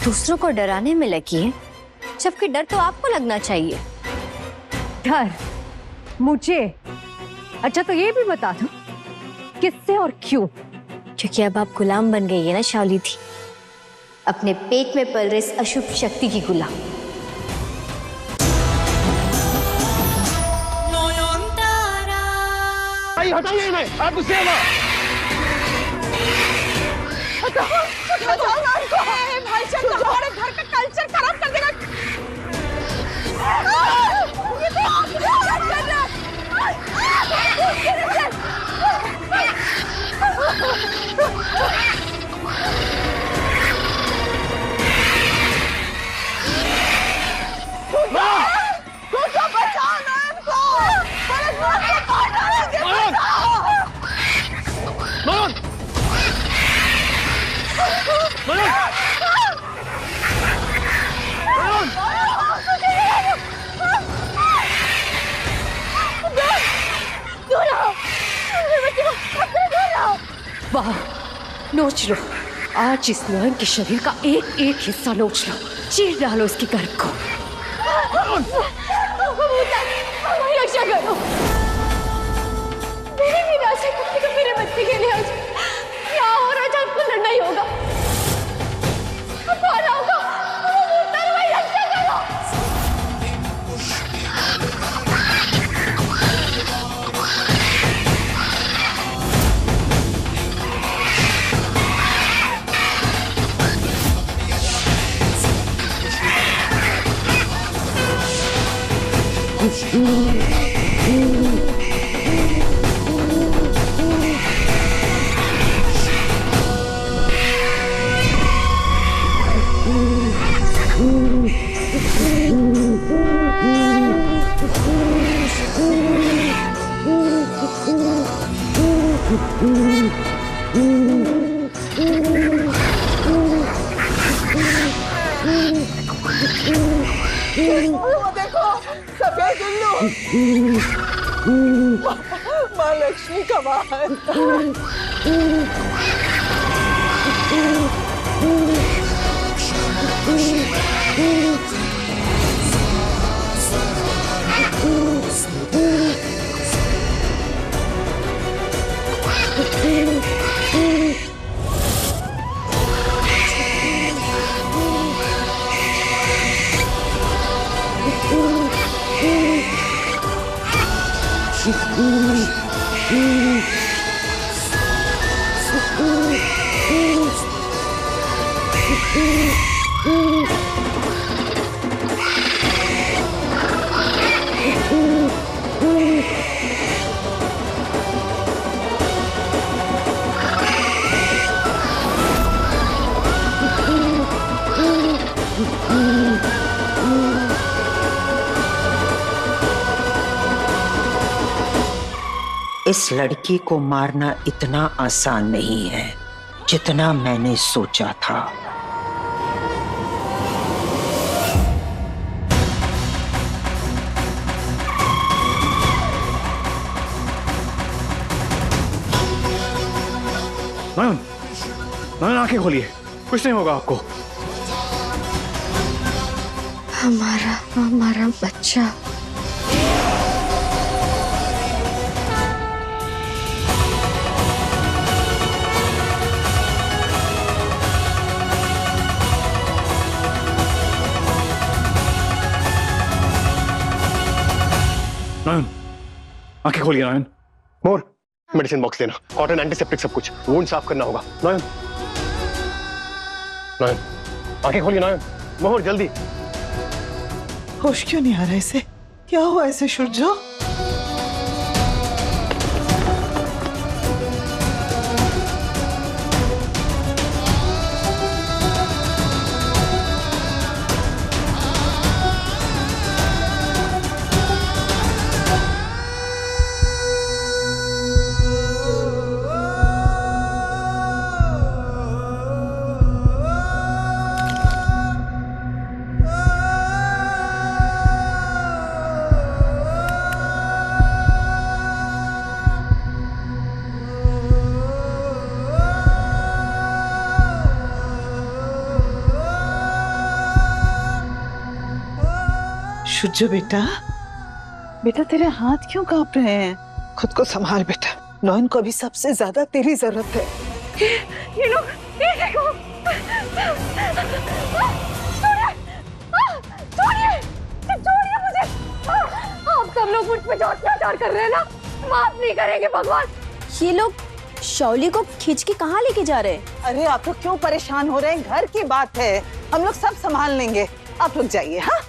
दूसरों को डराने में लगी है, जबकि डर तो आपको लगना चाहिए। डर मुझे? अच्छा तो ये भी बता दो किससे और क्यों? क्योंकि अब आप गुलाम बन गई है ना शावली थी, अपने पेट में पल रही इस अशुभ शक्ति की गुलाम। हटाइए इन्हें, आप गुस्से में। भाई चंद हमारे घर का कल्चर खराब कर देगा। वाह, नोच लो। आज इस नयन के शरीर का एक एक हिस्सा नोच लो, चीर डालो इसकी गर्भ को। रक्षा करो, मेरी विनाशक शक्ति को मेरे बच्चे के लिए आज क्या हो रहा है? आपको लड़ना ही होगा, कौन होगा? भाई रक्षा करो। देखो सफेद उल्लू, माँ लक्ष्मी का वाहन। इस लड़की को मारना इतना आसान नहीं है जितना मैंने सोचा था। नयन, नयन आंखें खोलिए, कुछ नहीं होगा आपको। हमारा बच्चा। नयन, आंखें खोलिए नयन। मोर, मेडिसिन बॉक्स लेना, कॉटन, एंटीसेप्टिक सब कुछ, वुंड साफ करना होगा। नयन, नयन, आंखें खोलिए नयन। मोहर जल्दी। होश क्यों नहीं आ रहा इसे? क्या हुआ इसे शुरजो? शुजो बेटा, बेटा तेरे हाथ क्यों कांप रहे हैं? खुद को संभाल बेटा, नॉयन को अभी सबसे ज्यादा तेरी जरूरत है। ये लोग, ये देखो, छोड़िए मुझे। आप सब लोग मुझ पे जो अत्याचार कर रहे हैं ना, माफ नहीं करेंगे भगवान। ये लोग शौली को खींच के कहाँ लेके जा रहे हैं? अरे आप लोग क्यों परेशान हो रहे हैं? घर की बात है, हम लोग सब संभाल लेंगे, आप लोग जाइए। हाँ,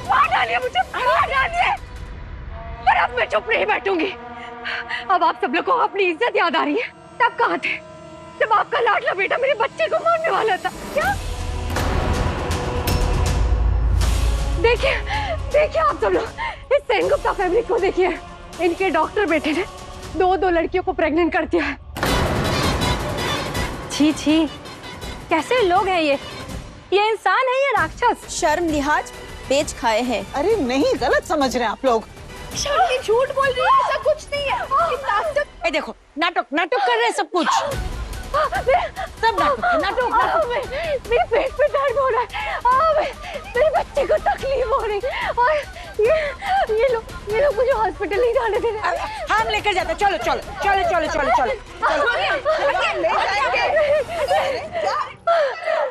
मार डालिए मुझे, मार डालिए, पर अब मैं चुप नहीं बैठूंगी। अब आप सब लोग को अपनी इज्जत याद आ रही है। तब कहाँ थे जब आपका लाडला बेटा मेरे बच्चे को मारने वाला था? क्या देखिए, देखिए आप सब लोग इस सेनगुप्ता फैमिली को देखिए। इनके डॉक्टर बेटे ने दो लड़कियों को प्रेग्नेंट कर दिया है। छी छी, कैसे लोग हैं ये इंसान है या राक्षस? शर्म लिहाज बेच खाए हैं। अरे नहीं, गलत समझ रहे हैं आप लोग। शर्मी झूठ बोल रही है, ऐसा कुछ नहीं है। ए देखो, नाटक कर रहे हैं सब कुछ। सब नाटक। मेरे पेट पे दर्द हो रहा है, मेरे बच्चे को तकलीफ हो रही है, और ये लोग मुझे हॉस्पिटल नहीं जाने दे रहे। हम लेकर जाते, चलो चलो चलो चलो चलो चलो।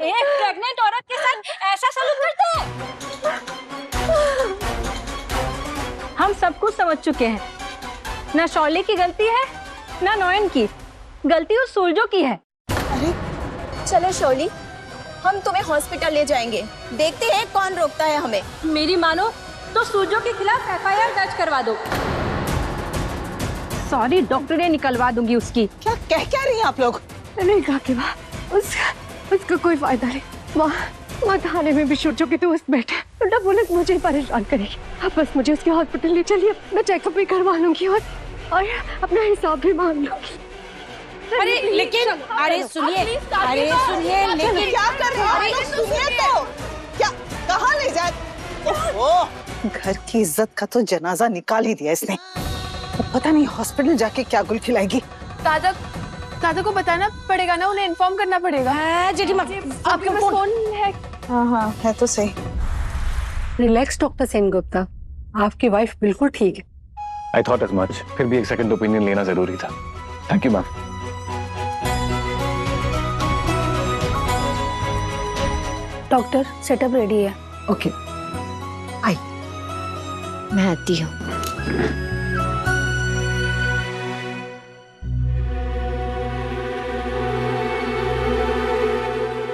एक प्रेग्नेंट औरत के साथ ऐसा सलूक करते हैं? हम सब कुछ समझ चुके हैं। ना शौली की गलती है, ना नॉयन की गलती, उस सूरजो की है। चलो शौली, हम तुम्हें हॉस्पिटल ले जाएंगे, देखते हैं कौन रोकता है हमें। मेरी मानो तो सूरजो के खिलाफ FIR दर्ज करवा दो। सॉरी, डॉक्टरें निकलवा दूंगी उसकी। क्या कह रही हैं आप लोग? नहीं कहा कि उसका कोई फायदा नहीं। वहाँ थाने में भी शुरजो के दोस्त बैठे, उल्टा पुलिस मुझे ही परेशान करेगी। आप बस मुझे उसके हॉस्पिटल ले चलिए, मैं चेकअप भी करवा लूंगी और अपना हिसाब भी मांग लूंगी। अरे लेकिन, अरे सुनिए, लेकिन क्या कर रहे हैं? अरे सुनिए तो, क्या कहाँ ले जाए? ओह, घर की इज्जत का तो जनाजा निकाल ही दिया इसने। पता नहीं हॉस्पिटल जाके क्या गुल खिलाएगी। दादा को बताना पड़ेगा ना, उन्हें इन्फॉर्म करना पड़ेगा। जेठीमा, आपके पास फोन है? हाँ, है तो सही। रिलैक्स डॉक्टर सेनगुप्ता, आपकी वाइफ बिल्कुल ठीक है। आई थॉट एज मच, फिर भी एक सेकंड ओपिनियन लेना जरूरी था। Thank you ma'am. Doctor, setup ready है। ओके, आई मैं आती हूँ।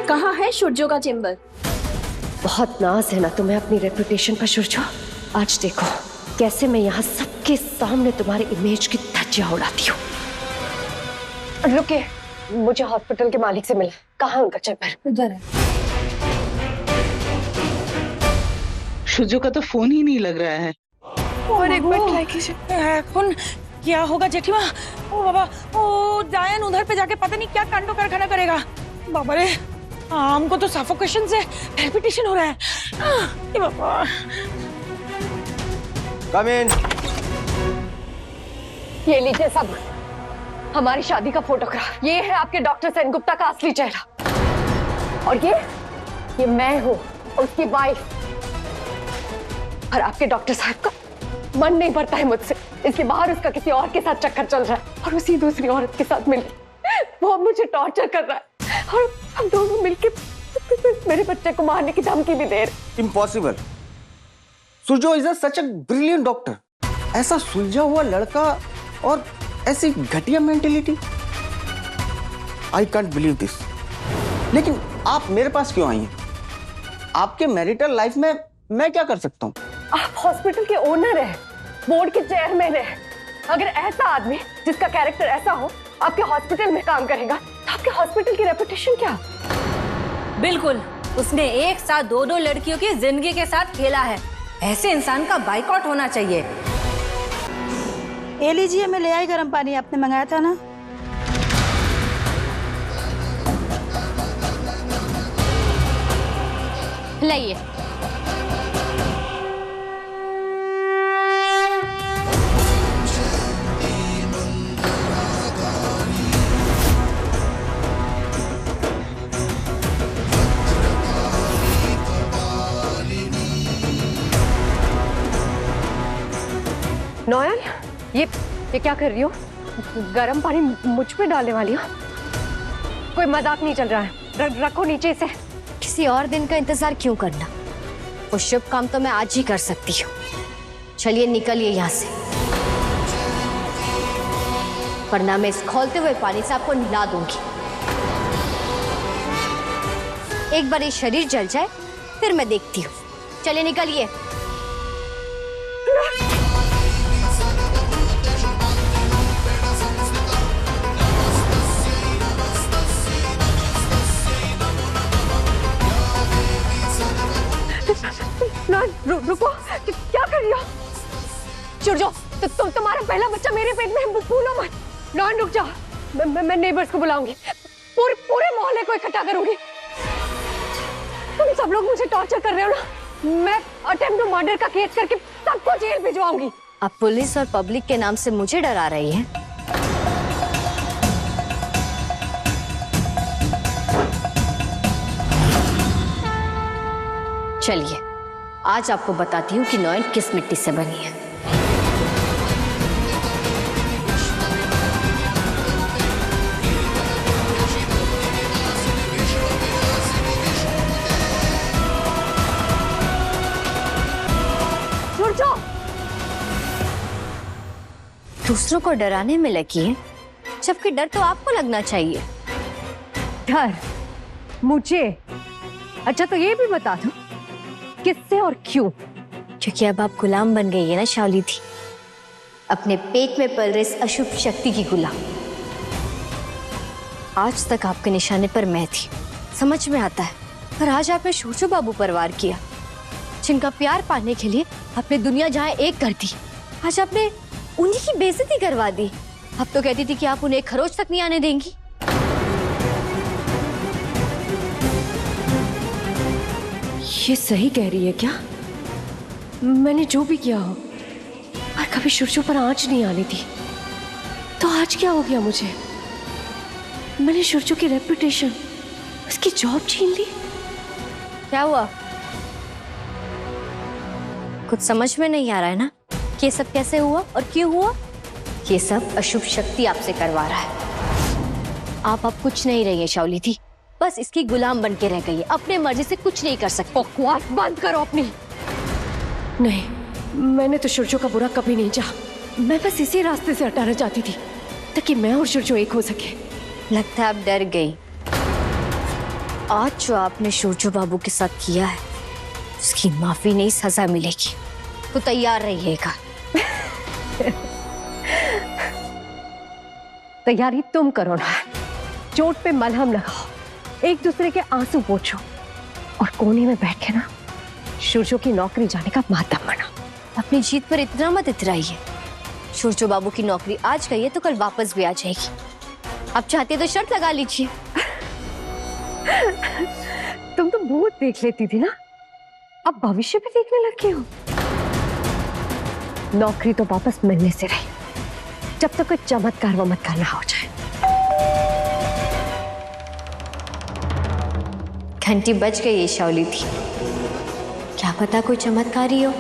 कहाँ है शुरजो का चेंबर? बहुत नाज है ना तुम्हें अपनी रेपुटेशन पर शुरजो। आज देखो कैसे मैं यहाँ सबके सामने तुम्हारी इमेज की धज्जियां उड़ाती हूँ। रुकिए, मुझे हॉस्पिटल के मालिक से मिला। कहाँ है उनका चेंबर? उधर है। शुजो का तो फोन ही नहीं लग रहा है। और एक बार ट्राई कीजिए। फोन क्या होगा जेठीमा? ओ बाबा, ओ जायन उधर पे जाके पता नहीं क्या कांडो कारखाना करेगा। बाबा रे, हमको तो सफोकेशन से पैल्पिटेशन हो रहा है। ये बाबा। कम इन। ये लीजिए सब, हमारी शादी का फोटोग्राफ। ये है आपके डॉक्टर सेनगुप्ता का असली चेहरा, और ये मैं हूँ उसकी वाइफ। और आपके डॉक्टर साहब का मन नहीं भरता है मुझसे, इसलिए बाहर उसका किसी और के साथ चक्कर चल रहा है, और उसी दूसरी औरत के साथ मिलकर वो मुझे टॉर्चर कर रहा है, और हम दोनों मिलकर मेरे बच्चे को मारने की धमकी भी दे रहे। Impossible. Surjo is such a brilliant doctor. ऐसा सुलझा हुआ लड़का और ऐसी घटिया mentality, I can't believe this. लेकिन आप मेरे पास क्यों आई हैं? आपके मैरिटल लाइफ में मैं क्या कर सकता हूँ? आप हॉस्पिटल के ओनर हैं, बोर्ड के चेयरमैन हैं। अगर ऐसा आदमी जिसका कैरेक्टर ऐसा हो आपके हॉस्पिटल में काम करेगा तो आपके हॉस्पिटल की रेपुटेशन क्या? बिल्कुल, उसने एक साथ दो लड़कियों की जिंदगी के साथ खेला है। ऐसे इंसान का बाइकआउट होना चाहिए। ये लीजिए, मैं ले आई गर्म पानी, आपने मंगाया था ना। लाइए। नौयन, ये क्या कर रही हो? गरम पानी मुझ पे डालने वाली हो? कोई मजाक नहीं चल रहा है। रखो नीचे से। किसी और दिन का इंतजार क्यों करना? वो शुभ काम तो मैं आज ही कर सकती हूँ। चलिए निकलिए यहाँ से, वरना मैं इस खौलते हुए पानी से आपको नहला दूंगी। एक बार ये शरीर जल जाए फिर मैं देखती हूँ। चलिए निकलिए। रुको, क्या कर रही हो? सूरजो, तुम्हारा पहला बच्चा मेरे पेट में है, भूलो मत। नॉन, रुक जाओ। मैं नेबर्स को बुलाऊंगी, पूरे मोहल्ले को इकट्ठा करूंगी। तुम सब लोग मुझे टॉर्चर कर रहे हो ना। मैं अटेम्प्ट टू मर्डर का केस करके सबको जेल भिजवाऊंगी। आप पुलिस और पब्लिक के नाम से मुझे डरा रही हैं? चलिए आज आपको बताती हूँ कि नौयन किस मिट्टी से बनी है। दूसरों को डराने में लगी है, जबकि डर तो आपको लगना चाहिए। डर मुझे? अच्छा तो ये भी बता दो किससे और क्यों? क्योंकि अब आप गुलाम बन गई है ना शावली थी, अपने पेट में पल रही इस अशुभ शक्ति की गुलाम। आज तक आपके निशाने पर मैं थी, समझ में आता है, पर आज आपने शोशो बाबू पर वार किया, जिनका प्यार पाने के लिए आपने दुनिया जहां एक कर दी। आज आपने उन्हीं की बेइज्जती करवा दी। अब तो कहती थी कि आप उन्हें खरोच तक नहीं आने देंगी। ये सही कह रही है क्या? मैंने जो भी किया हो, और कभी शुरशु पर आंच नहीं आनी थी, तो आज क्या हो गया मुझे? मैंने शुरशु की रेपुटेशन, उसकी जॉब छीन ली। क्या हुआ? कुछ समझ में नहीं आ रहा है ना कि ये सब कैसे हुआ और क्यों हुआ? ये सब अशुभ शक्ति आपसे करवा रहा है। आप अब कुछ नहीं रही है शावली थी, बस इसकी गुलाम बन के रह गई है, अपने मर्जी से कुछ नहीं कर सकती। बकवास बंद करो अपनी। नहीं, मैंने तो शुरशु का बुरा कभी नहीं चाहा। मैं बस इसी रास्ते से हटाना चाहती थी ताकि मैं और शुरशु एक हो सके। लगता है आप डर गई। आज जो आपने शुरशु बाबू के साथ किया है, उसकी माफी नहीं सजा मिलेगी, तो तैयार रहिएगा। तैयारी तुम करो ना, चोट पे मलहम लगाओ, एक दूसरे के आंसू पोंछो, और कोने में बैठ के ना शुरशु की नौकरी जाने का मातम मनाओ। अपनी जीत पर इतना मत इतराइए। शुरशु बाबू की नौकरी आज गई है तो कल वापस भी आ जाएगी। आप चाहते तो शर्त लगा लीजिए। तुम तो भूत देख लेती थी ना, अब भविष्य भी देखने लगी हो। नौकरी तो वापस मिलने से रही, जब तक कोई चमत्कार वमत्कार ना हो जाए। घंटी बज गई है शावली थी, क्या पता कोई चमत्कार ही हो।